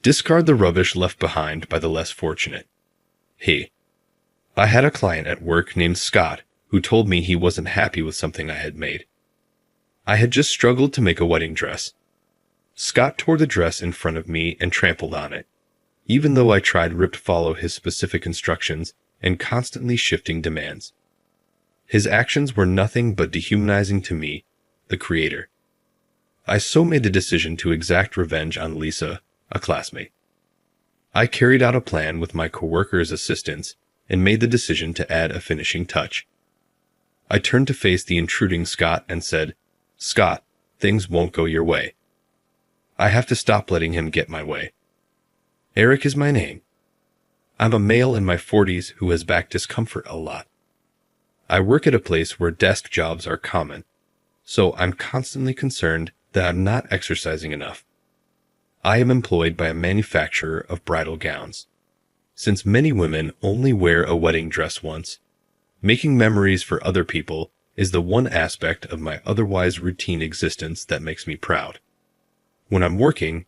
Discard the rubbish left behind by the less fortunate. Hey, I had a client at work named Scott who told me he wasn't happy with something I had made. I had just struggled to make a wedding dress. Scott tore the dress in front of me and trampled on it, even though I tried to follow his specific instructions and constantly shifting demands. His actions were nothing but dehumanizing to me, the creator. I so made the decision to exact revenge on Lisa, a classmate. I carried out a plan with my coworker's assistance and made the decision to add a finishing touch. I turned to face the intruding Scott and said, "Scott, things won't go your way. I have to stop letting him get my way. Eric is my name. I'm a male in my 40s who has back discomfort a lot. I work at a place where desk jobs are common, so I'm constantly concerned that I'm not exercising enough. I am employed by a manufacturer of bridal gowns. Since many women only wear a wedding dress once, making memories for other people is the one aspect of my otherwise routine existence that makes me proud. When I'm working,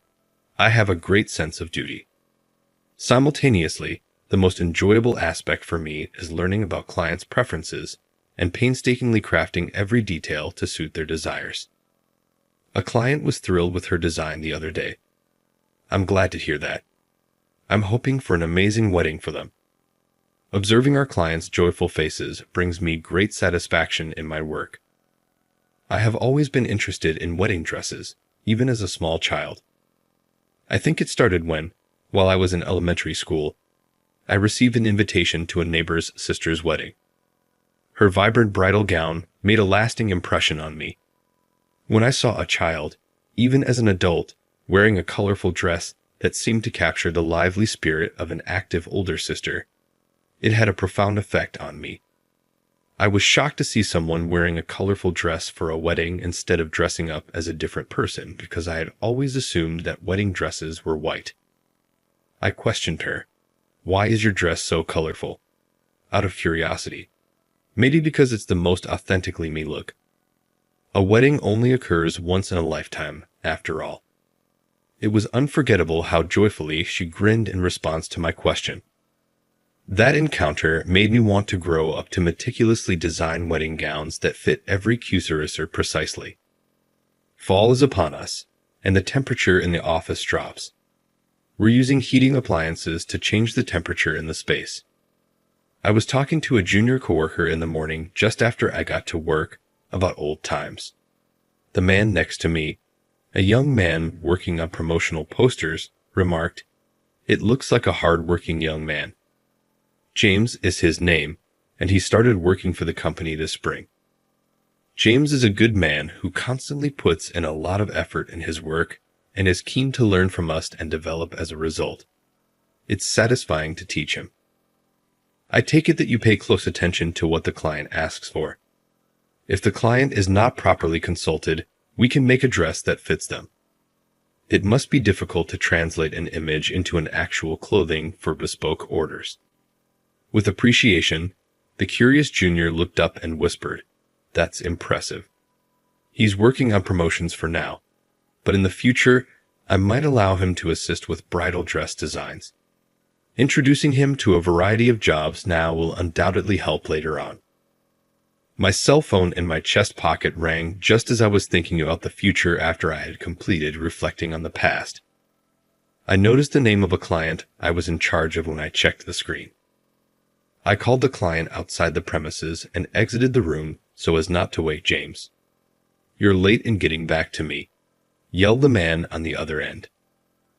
I have a great sense of duty. Simultaneously, the most enjoyable aspect for me is learning about clients' preferences and painstakingly crafting every detail to suit their desires. A client was thrilled with her design the other day. I'm glad to hear that. I'm hoping for an amazing wedding for them. Observing our clients' joyful faces brings me great satisfaction in my work. I have always been interested in wedding dresses, even as a small child. I think it started when, while I was in elementary school, I received an invitation to a neighbor's sister's wedding. Her vibrant bridal gown made a lasting impression on me. When I saw a child, even as an adult, wearing a colorful dress that seemed to capture the lively spirit of an active older sister, it had a profound effect on me. I was shocked to see someone wearing a colorful dress for a wedding instead of dressing up as a different person because I had always assumed that wedding dresses were white. I questioned her. "Why is your dress so colorful?" Out of curiosity. Maybe because it's the most authentically me look. A wedding only occurs once in a lifetime, after all. It was unforgettable how joyfully she grinned in response to my question. That encounter made me want to grow up to meticulously design wedding gowns that fit every cuirassar precisely. Fall is upon us, and the temperature in the office drops. We're using heating appliances to change the temperature in the space. I was talking to a junior coworker in the morning just after I got to work about old times. The man next to me, a young man working on promotional posters, remarked, "It looks like a hard-working young man." James is his name, and he started working for the company this spring. James is a good man who constantly puts in a lot of effort in his work and is keen to learn from us and develop as a result. It's satisfying to teach him. I take it that you pay close attention to what the client asks for. If the client is not properly consulted, we can make a dress that fits them. It must be difficult to translate an image into an actual clothing for bespoke orders. With appreciation, the curious junior looked up and whispered, "That's impressive." He's working on promotions for now, but in the future, I might allow him to assist with bridal dress designs. Introducing him to a variety of jobs now will undoubtedly help later on. My cell phone in my chest pocket rang just as I was thinking about the future after I had completed reflecting on the past. I noticed the name of a client I was in charge of when I checked the screen. I called the client outside the premises and exited the room so as not to wake James. "You're late in getting back to me," yelled the man on the other end.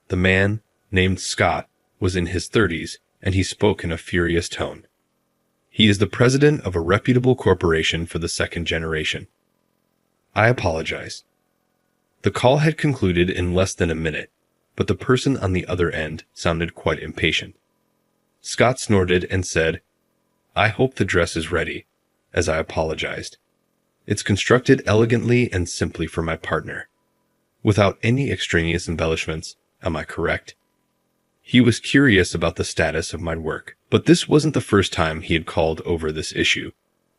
The man, named Scott, was in his 30s, and he spoke in a furious tone. He is the president of a reputable corporation for the second generation. I apologize. The call had concluded in less than a minute, but the person on the other end sounded quite impatient. Scott snorted and said, "I hope the dress is ready," as I apologized. "It's constructed elegantly and simply for my partner, without any extraneous embellishments, am I correct?" He was curious about the status of my work, but this wasn't the first time he had called over this issue,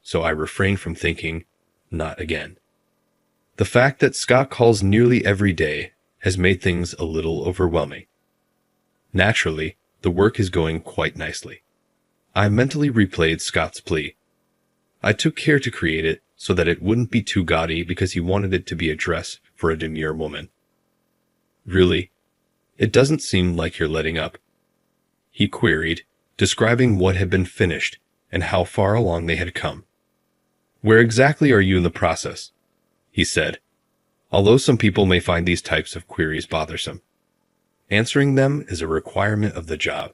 so I refrained from thinking, not again. The fact that Scott calls nearly every day has made things a little overwhelming. Naturally, the work is going quite nicely. I mentally replayed Scott's plea. I took care to create it so that it wouldn't be too gaudy because he wanted it to be a dress for a demure woman. Really? It doesn't seem like you're letting up, he queried, describing what had been finished and how far along they had come. Where exactly are you in the process? He said, although some people may find these types of queries bothersome. Answering them is a requirement of the job.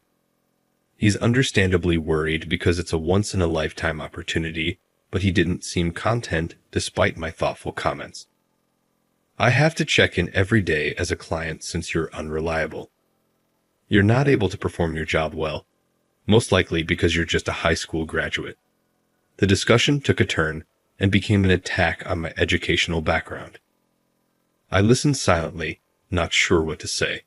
He's understandably worried because it's a once-in-a-lifetime opportunity, but he didn't seem content despite my thoughtful comments. I have to check in every day as a client since you're unreliable. You're not able to perform your job well, most likely because you're just a high school graduate. The discussion took a turn and became an attack on my educational background. I listened silently, not sure what to say.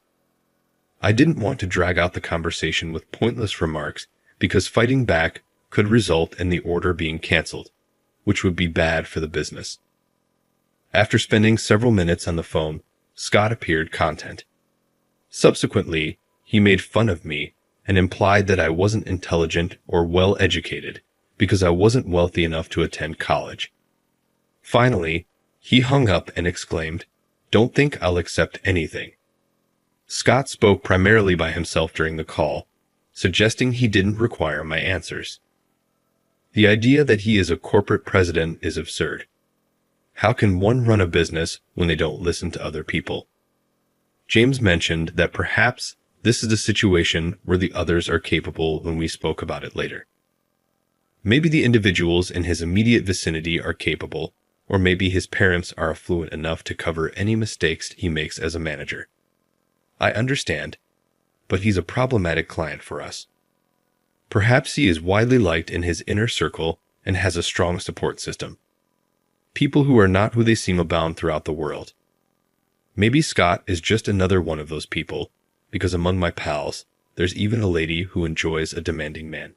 I didn't want to drag out the conversation with pointless remarks because fighting back could result in the order being canceled, which would be bad for the business. After spending several minutes on the phone, Scott appeared content. Subsequently, he made fun of me and implied that I wasn't intelligent or well-educated because I wasn't wealthy enough to attend college. Finally, he hung up and exclaimed, "Don't think I'll accept anything." Scott spoke primarily by himself during the call, suggesting he didn't require my answers. The idea that he is a corporate president is absurd. How can one run a business when they don't listen to other people? James mentioned that perhaps this is a situation where the others are capable when we spoke about it later. Maybe the individuals in his immediate vicinity are capable, or maybe his parents are affluent enough to cover any mistakes he makes as a manager. I understand, but he's a problematic client for us. Perhaps he is widely liked in his inner circle and has a strong support system. People who are not who they seem abound throughout the world. Maybe Scott is just another one of those people, because among my pals, there's even a lady who enjoys a demanding man.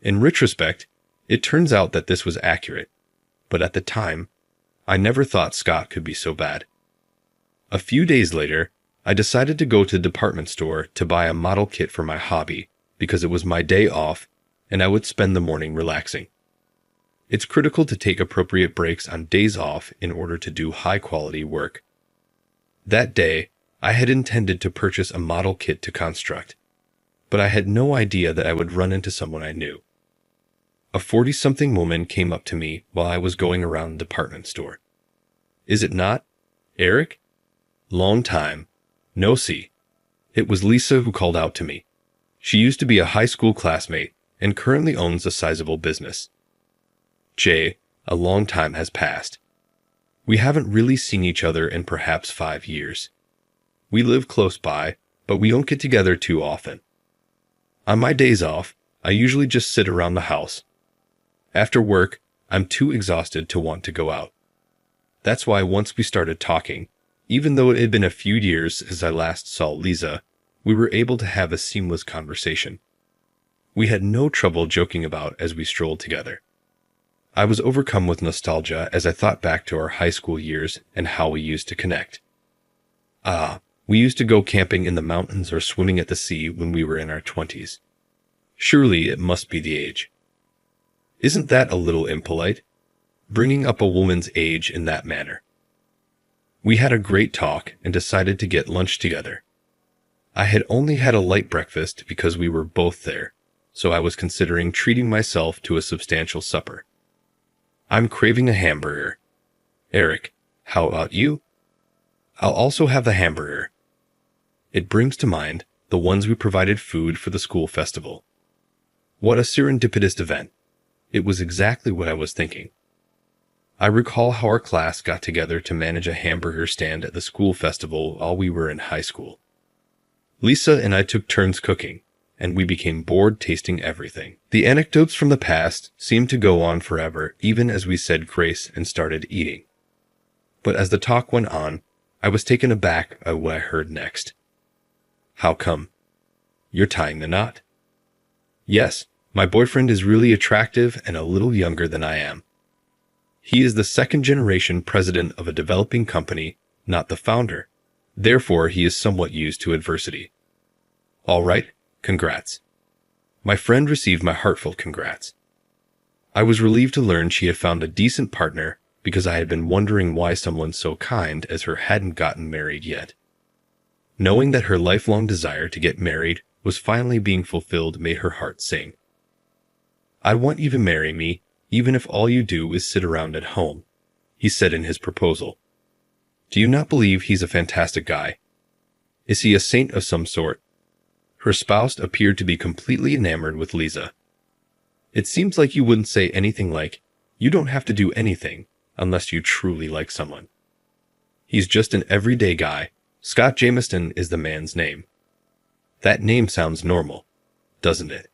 In retrospect, it turns out that this was accurate, but at the time, I never thought Scott could be so bad. A few days later, I decided to go to the department store to buy a model kit for my hobby because it was my day off and I would spend the morning relaxing. It's critical to take appropriate breaks on days off in order to do high-quality work. That day, I had intended to purchase a model kit to construct, but I had no idea that I would run into someone I knew. A 40-something woman came up to me while I was going around the department store. "Is it not? Eric? Long time. No see." It was Lisa who called out to me. She used to be a high school classmate and currently owns a sizable business. "Jay, a long time has passed. We haven't really seen each other in perhaps 5 years. We live close by, but we don't get together too often. On my days off, I usually just sit around the house. After work, I'm too exhausted to want to go out. That's why once we started talking, even though it had been a few years since I last saw Lisa, we were able to have a seamless conversation. We had no trouble joking about as we strolled together. I was overcome with nostalgia as I thought back to our high school years and how we used to connect. We used to go camping in the mountains or swimming at the sea when we were in our 20s. Surely it must be the age. Isn't that a little impolite? Bringing up a woman's age in that manner. We had a great talk and decided to get lunch together. I had only had a light breakfast because we were both there, so I was considering treating myself to a substantial supper. I'm craving a hamburger. Eric, how about you? I'll also have the hamburger. It brings to mind the ones we provided food for the school festival. What a serendipitous event. It was exactly what I was thinking. I recall how our class got together to manage a hamburger stand at the school festival while we were in high school. Lisa and I took turns cooking, and we became bored tasting everything. The anecdotes from the past seemed to go on forever even as we said grace and started eating. But as the talk went on, I was taken aback by what I heard next. How come? You're tying the knot? Yes, my boyfriend is really attractive and a little younger than I am. He is the second-generation president of a developing company, not the founder. Therefore, he is somewhat used to adversity. All right, congrats. My friend received my heartfelt congrats. I was relieved to learn she had found a decent partner because I had been wondering why someone so kind as her hadn't gotten married yet. Knowing that her lifelong desire to get married was finally being fulfilled made her heart sing. I want you to marry me, even if all you do is sit around at home, he said in his proposal. Do you not believe he's a fantastic guy? Is he a saint of some sort? Her spouse appeared to be completely enamored with Lisa. It seems like you wouldn't say anything like, you don't have to do anything unless you truly like someone. He's just an everyday guy. Scott Jameson is the man's name. That name sounds normal, doesn't it?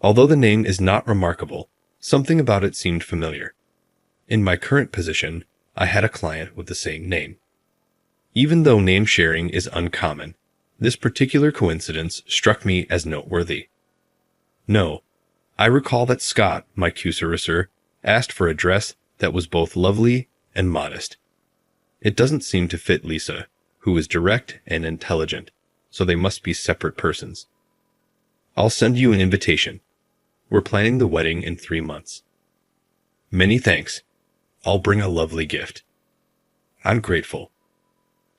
Although the name is not remarkable, something about it seemed familiar. In my current position, I had a client with the same name. Even though name sharing is uncommon, this particular coincidence struck me as noteworthy. No, I recall that Scott, my cursor, asked for a dress that was both lovely and modest. It doesn't seem to fit Lisa, who is direct and intelligent, so they must be separate persons. I'll send you an invitation. We're planning the wedding in 3 months. Many thanks. I'll bring a lovely gift. I'm grateful.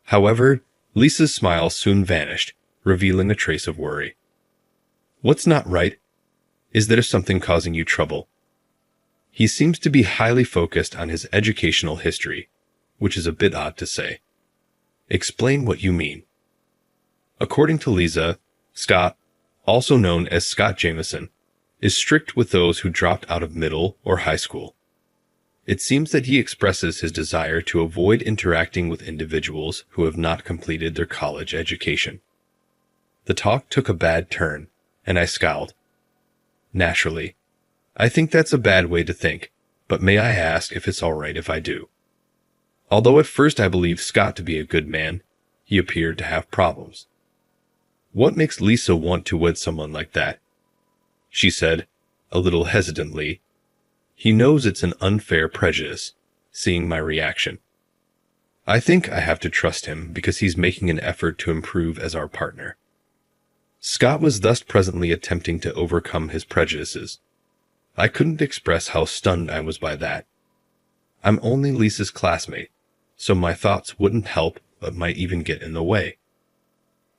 However, Lisa's smile soon vanished, revealing a trace of worry. What's not right? Is there something causing you trouble? He seems to be highly focused on his educational history, which is a bit odd to say. Explain what you mean. According to Lisa, Scott, also known as Scott Jameson, is strict with those who dropped out of middle or high school. It seems that he expresses his desire to avoid interacting with individuals who have not completed their college education. The talk took a bad turn, and I scowled. Naturally, I think that's a bad way to think, but may I ask if it's all right if I do? Although at first I believed Scott to be a good man, he appeared to have problems. What makes Lisa want to wed someone like that? She said, a little hesitantly. He knows it's an unfair prejudice, seeing my reaction. I think I have to trust him because he's making an effort to improve as our partner. Scott was thus presently attempting to overcome his prejudices. I couldn't express how stunned I was by that. I'm only Lisa's classmate, so my thoughts wouldn't help but might even get in the way.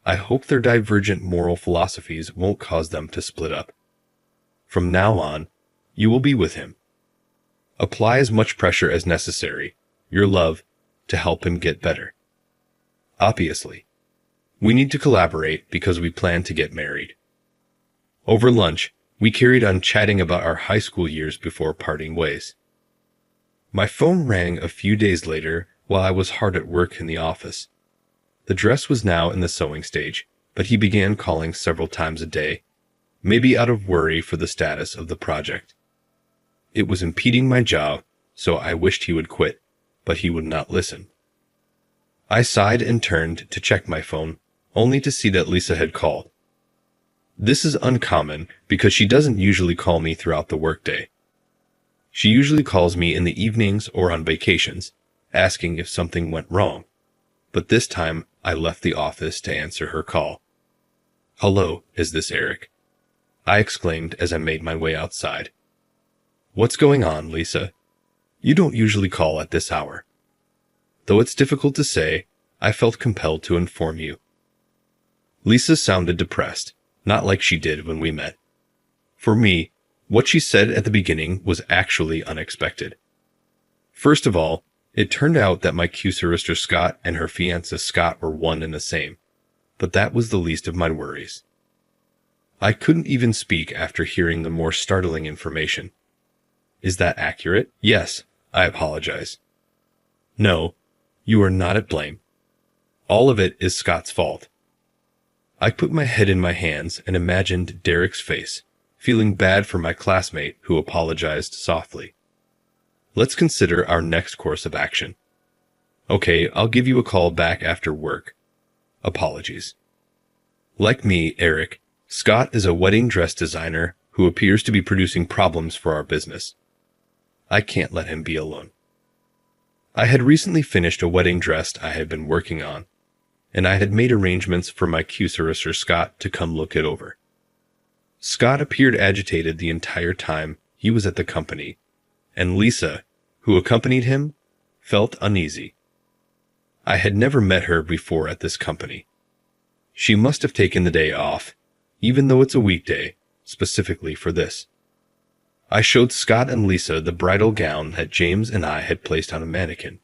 I hope their divergent moral philosophies won't cause them to split up. From now on, you will be with him. Apply as much pressure as necessary, your love, to help him get better. Obviously, we need to collaborate because we plan to get married. Over lunch, we carried on chatting about our high school years before parting ways. My phone rang a few days later while I was hard at work in the office. The dress was now in the sewing stage, but he began calling several times a day, maybe out of worry for the status of the project. It was impeding my job, so I wished he would quit, but he would not listen. I sighed and turned to check my phone, only to see that Lisa had called. This is uncommon because she doesn't usually call me throughout the workday. She usually calls me in the evenings or on vacations, asking if something went wrong. But this time, I left the office to answer her call. Hello, is this Eric? I exclaimed as I made my way outside. What's going on, Lisa? You don't usually call at this hour. Though it's difficult to say, I felt compelled to inform you. Lisa sounded depressed, not like she did when we met. For me, what she said at the beginning was actually unexpected. First of all, it turned out that my cursor Scott and her fiancé Scott were one and the same, but that was the least of my worries. I couldn't even speak after hearing the more startling information. Is that accurate? Yes, I apologize. No, you are not at blame. All of it is Scott's fault. I put my head in my hands and imagined Derek's face, feeling bad for my classmate who apologized softly. Let's consider our next course of action. Okay, I'll give you a call back after work. Apologies. Like me, Eric, Scott is a wedding dress designer who appears to be producing problems for our business. I can't let him be alone. I had recently finished a wedding dress I had been working on, and I had made arrangements for my cursor Scott to come look it over. Scott appeared agitated the entire time he was at the company, and Lisa, who accompanied him, felt uneasy. I had never met her before at this company. She must have taken the day off, even though it's a weekday, specifically for this. I showed Scott and Lisa the bridal gown that James and I had placed on a mannequin.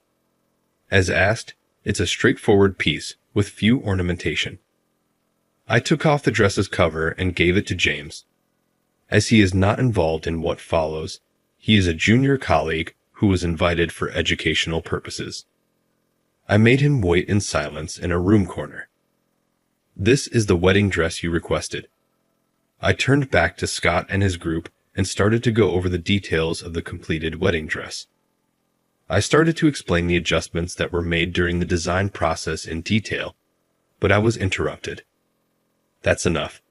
As asked, it's a straightforward piece with few ornamentation. I took off the dress's cover and gave it to James. As he is not involved in what follows, he is a junior colleague who was invited for educational purposes. I made him wait in silence in a room corner. This is the wedding dress you requested. I turned back to Scott and his group and started to go over the details of the completed wedding dress. I started to explain the adjustments that were made during the design process in detail, but I was interrupted. That's enough.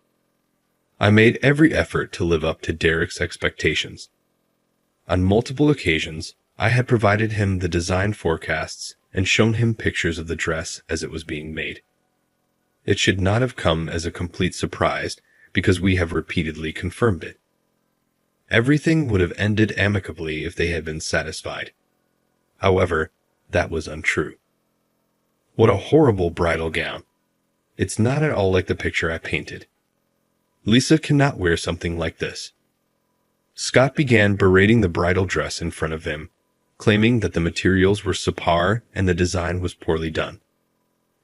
I made every effort to live up to Derek's expectations. On multiple occasions, I had provided him the design forecasts and shown him pictures of the dress as it was being made. It should not have come as a complete surprise because we have repeatedly confirmed it. Everything would have ended amicably if they had been satisfied. However, that was untrue. What a horrible bridal gown. It's not at all like the picture I painted. Lisa cannot wear something like this. Scott began berating the bridal dress in front of him, claiming that the materials were subpar and the design was poorly done.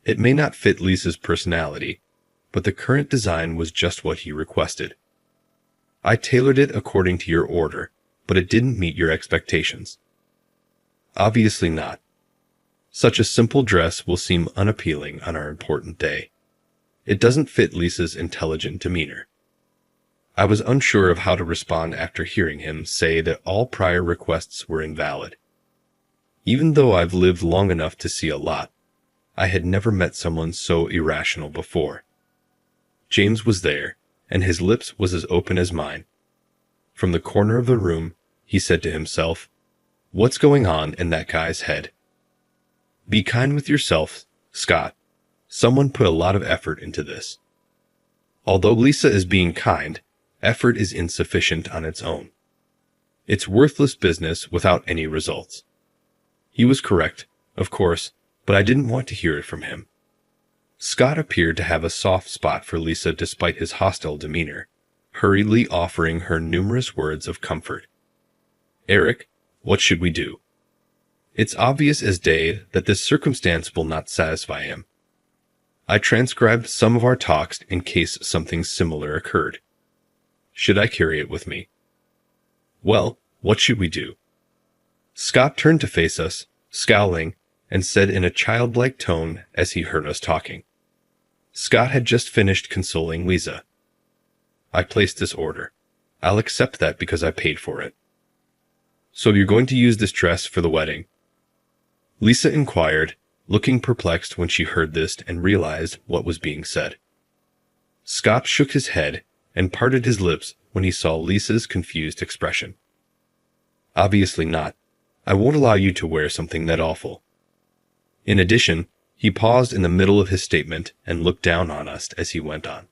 It may not fit Lisa's personality, but the current design was just what he requested. I tailored it according to your order, but it didn't meet your expectations. Obviously not. Such a simple dress will seem unappealing on our important day. It doesn't fit Lisa's intelligent demeanor. I was unsure of how to respond after hearing him say that all prior requests were invalid. Even though I've lived long enough to see a lot, I had never met someone so irrational before. James was there, and his lips was as open as mine. From the corner of the room, he said to himself, "What's going on in that guy's head?" Be kind with yourself, Scott. Someone put a lot of effort into this. Although Lisa is being kind, effort is insufficient on its own. It's worthless business without any results. He was correct, of course, but I didn't want to hear it from him. Scott appeared to have a soft spot for Lisa despite his hostile demeanor, hurriedly offering her numerous words of comfort. "Eric, what should we do?" It's obvious as day that this circumstance will not satisfy him. I transcribed some of our talks in case something similar occurred. Should I carry it with me? Well, what should we do? Scott turned to face us, scowling, and said in a childlike tone as he heard us talking. Scott had just finished consoling Lisa. "I placed this order. I'll accept that because I paid for it." "So you're going to use this dress for the wedding?" Lisa inquired, looking perplexed when she heard this and realized what was being said. Scott shook his head and parted his lips when he saw Lisa's confused expression. "Obviously not. I won't allow you to wear something that awful." In addition, he paused in the middle of his statement and looked down on us as he went on.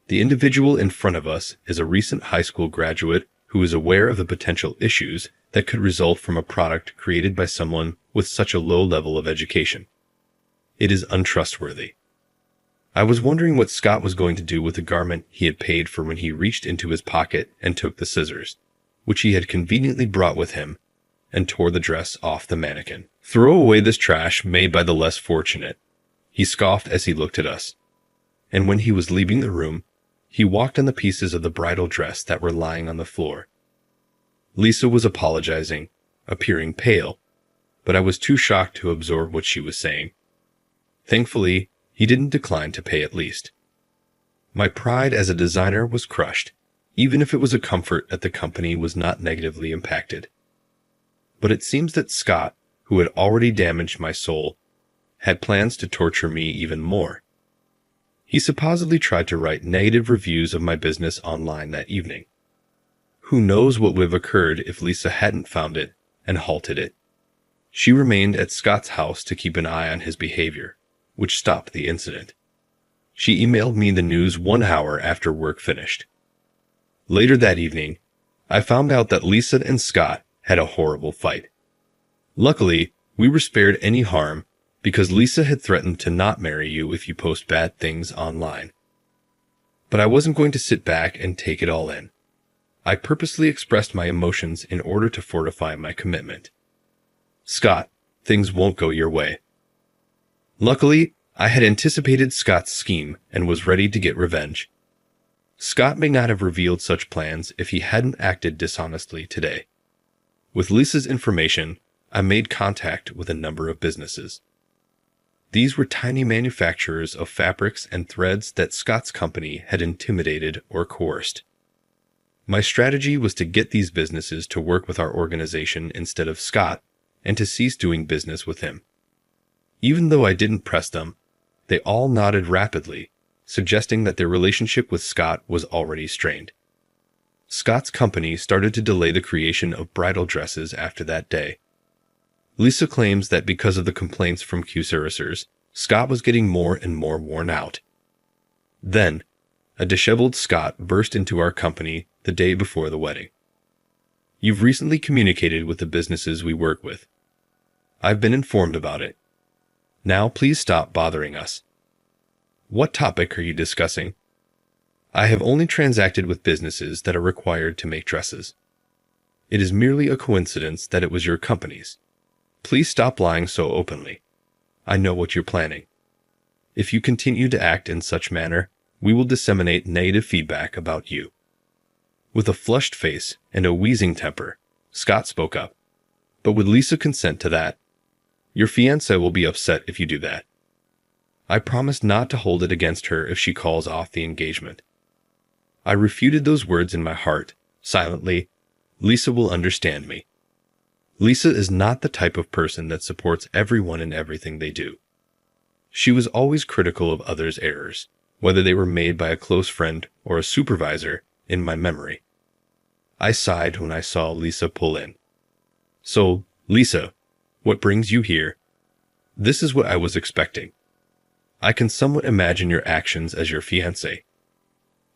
The individual in front of us is a recent high school graduate who is aware of the potential issues that could result from a product created by someone with such a low level of education. It is untrustworthy. I was wondering what Scott was going to do with the garment he had paid for when he reached into his pocket and took the scissors, which he had conveniently brought with him, and tore the dress off the mannequin. "Throw away this trash made by the less fortunate," he scoffed as he looked at us. And when he was leaving the room, he walked on the pieces of the bridal dress that were lying on the floor. Lisa was apologizing, appearing pale, but I was too shocked to absorb what she was saying. Thankfully, he didn't decline to pay at least. My pride as a designer was crushed, even if it was a comfort that the company was not negatively impacted. But it seems that Scott, who had already damaged my soul, had plans to torture me even more. He supposedly tried to write negative reviews of my business online that evening. Who knows what would have occurred if Lisa hadn't found it and halted it. She remained at Scott's house to keep an eye on his behavior, which stopped the incident. She emailed me the news 1 hour after work finished. Later that evening, I found out that Lisa and Scott had a horrible fight. Luckily, we were spared any harm because Lisa had threatened to not marry you if you post bad things online. But I wasn't going to sit back and take it all in. I purposely expressed my emotions in order to fortify my commitment. Scott, things won't go your way. Luckily, I had anticipated Scott's scheme and was ready to get revenge. Scott may not have revealed such plans if he hadn't acted dishonestly today. With Lisa's information, I made contact with a number of businesses. These were tiny manufacturers of fabrics and threads that Scott's company had intimidated or coerced. My strategy was to get these businesses to work with our organization instead of Scott and to cease doing business with him. Even though I didn't press them, they all nodded rapidly, suggesting that their relationship with Scott was already strained. Scott's company started to delay the creation of bridal dresses after that day. Lisa claims that because of the complaints from cuirassiers, Scott was getting more and more worn out. Then, a disheveled Scott burst into our company the day before the wedding. You've recently communicated with the businesses we work with. I've been informed about it. Now please stop bothering us. What topic are you discussing? I have only transacted with businesses that are required to make dresses. It is merely a coincidence that it was your company's. Please stop lying so openly. I know what you're planning. If you continue to act in such manner, we will disseminate negative feedback about you. With a flushed face and a wheezing temper, Scott spoke up. But would Lisa consent to that? Your fiancé will be upset if you do that. I promise not to hold it against her if she calls off the engagement. I refuted those words in my heart, silently. Lisa will understand me. Lisa is not the type of person that supports everyone in everything they do. She was always critical of others' errors, whether they were made by a close friend or a supervisor, in my memory. I sighed when I saw Lisa pull in. So, Lisa, what brings you here? This is what I was expecting. I can somewhat imagine your actions as your fiancé.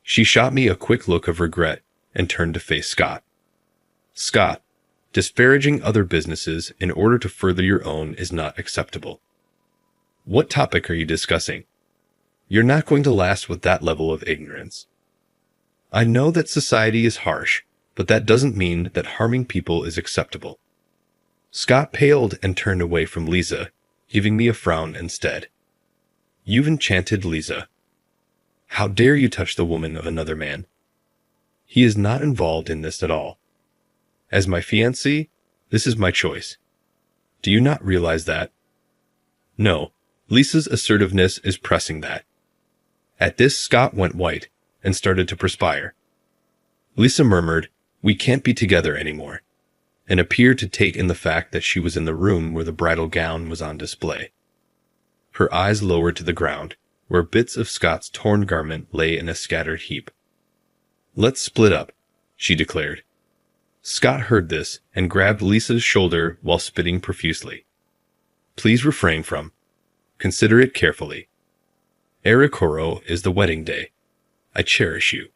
She shot me a quick look of regret and turned to face Scott. Scott, disparaging other businesses in order to further your own is not acceptable. What topic are you discussing? You're not going to last with that level of ignorance. I know that society is harsh, but that doesn't mean that harming people is acceptable. Scott paled and turned away from Lisa, giving me a frown instead. You've enchanted Lisa. How dare you touch the woman of another man? He is not involved in this at all. As my fiancé, this is my choice. Do you not realize that? No, Lisa's assertiveness is pressing that. At this, Scott went white and started to perspire. Lisa murmured, "We can't be together anymore," and appeared to take in the fact that she was in the room where the bridal gown was on display. Her eyes lowered to the ground, where bits of Scott's torn garment lay in a scattered heap. "Let's split up," she declared. Scott heard this and grabbed Lisa's shoulder while spitting profusely. "Please refrain from. Consider it carefully. Ericoro is the wedding day. I cherish you."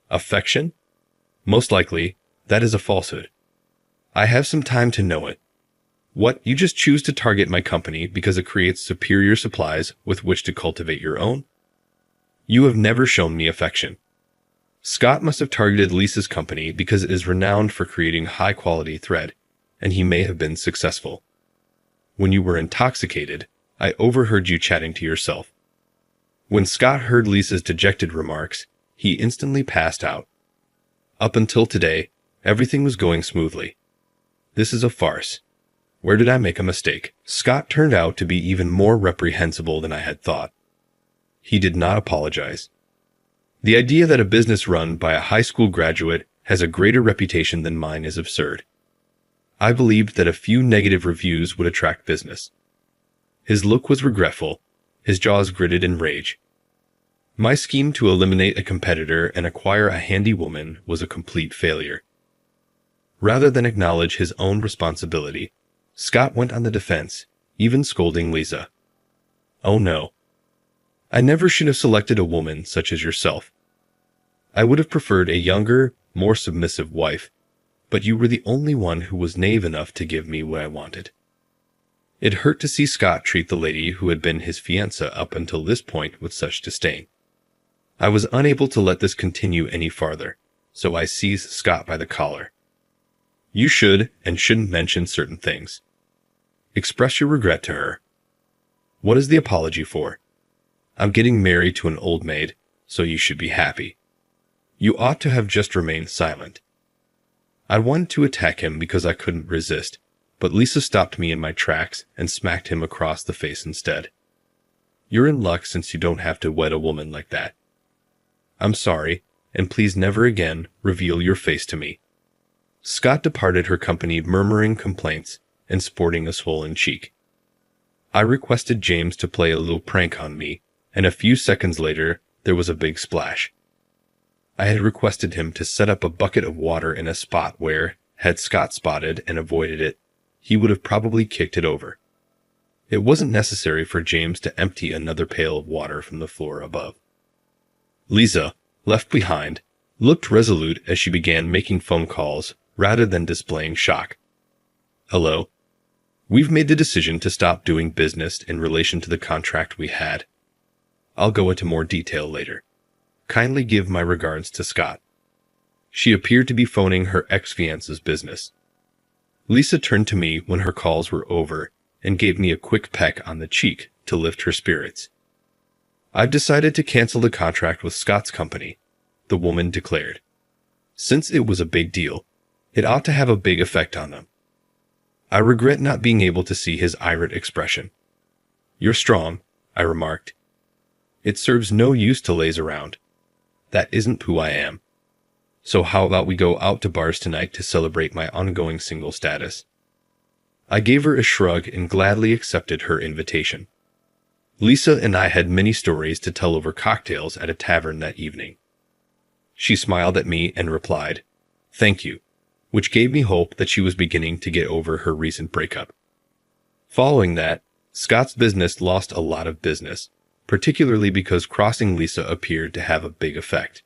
Affection? Most likely, that is a falsehood. I have some time to know it. What, you just choose to target my company because it creates superior supplies with which to cultivate your own? You have never shown me affection. Scott must have targeted Lisa's company because it is renowned for creating high-quality thread, and he may have been successful. When you were intoxicated, I overheard you chatting to yourself. When Scott heard Lisa's dejected remarks, he instantly passed out. Up until today, everything was going smoothly. This is a farce. Where did I make a mistake? Scott turned out to be even more reprehensible than I had thought. He did not apologize. The idea that a business run by a high school graduate has a greater reputation than mine is absurd. I believed that a few negative reviews would attract business. His look was regretful, his jaws gritted in rage. My scheme to eliminate a competitor and acquire a handy woman was a complete failure. Rather than acknowledge his own responsibility, Scott went on the defense, even scolding Lisa. Oh no. I never should have selected a woman such as yourself. I would have preferred a younger, more submissive wife, but you were the only one who was naive enough to give me what I wanted. It hurt to see Scott treat the lady who had been his fiancée up until this point with such disdain. I was unable to let this continue any farther, so I seized Scott by the collar. You should and shouldn't mention certain things. Express your regret to her. What is the apology for? I'm getting married to an old maid, so you should be happy. You ought to have just remained silent. I wanted to attack him because I couldn't resist, but Lisa stopped me in my tracks and smacked him across the face instead. You're in luck since you don't have to wed a woman like that. I'm sorry, and please never again reveal your face to me. Scott departed her company murmuring complaints and sporting a swollen cheek. I requested James to play a little prank on me, and a few seconds later there was a big splash. I had requested him to set up a bucket of water in a spot where, had Scott spotted and avoided it, he would have probably kicked it over. It wasn't necessary for James to empty another pail of water from the floor above. Lisa, left behind, looked resolute as she began making phone calls rather than displaying shock. Hello. We've made the decision to stop doing business in relation to the contract we had. I'll go into more detail later. Kindly give my regards to Scott. She appeared to be phoning her ex-fiance's business. Lisa turned to me when her calls were over and gave me a quick peck on the cheek to lift her spirits. I've decided to cancel the contract with Scott's company, the woman declared. Since it was a big deal, it ought to have a big effect on them. I regret not being able to see his irate expression. You're strong, I remarked. It serves no use to laze around. That isn't who I am. So how about we go out to bars tonight to celebrate my ongoing single status? I gave her a shrug and gladly accepted her invitation. Lisa and I had many stories to tell over cocktails at a tavern that evening. She smiled at me and replied, "Thank you," which gave me hope that she was beginning to get over her recent breakup. Following that, Scott's business lost a lot of business, particularly because crossing Lisa appeared to have a big effect.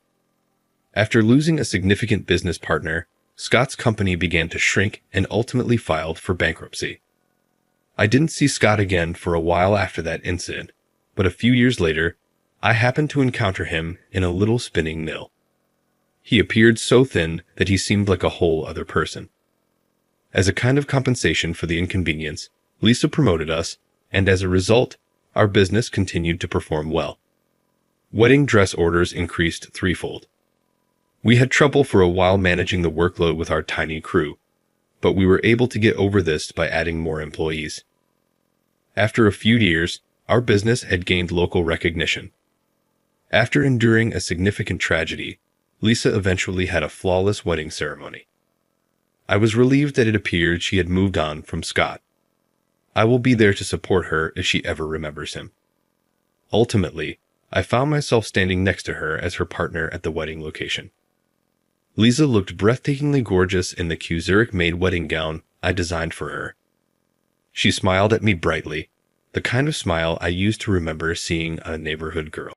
After losing a significant business partner, Scott's company began to shrink and ultimately filed for bankruptcy. I didn't see Scott again for a while after that incident, but a few years later, I happened to encounter him in a little spinning mill. He appeared so thin that he seemed like a whole other person. As a kind of compensation for the inconvenience, Lisa promoted us, and as a result, our business continued to perform well. Wedding dress orders increased threefold. We had trouble for a while managing the workload with our tiny crew, but we were able to get over this by adding more employees. After a few years, our business had gained local recognition. After enduring a significant tragedy, Lisa eventually had a flawless wedding ceremony. I was relieved that it appeared she had moved on from Scott. I will be there to support her if she ever remembers him. Ultimately, I found myself standing next to her as her partner at the wedding location. Lisa looked breathtakingly gorgeous in the Zurich-made wedding gown I designed for her. She smiled at me brightly, the kind of smile I used to remember seeing on a neighborhood girl.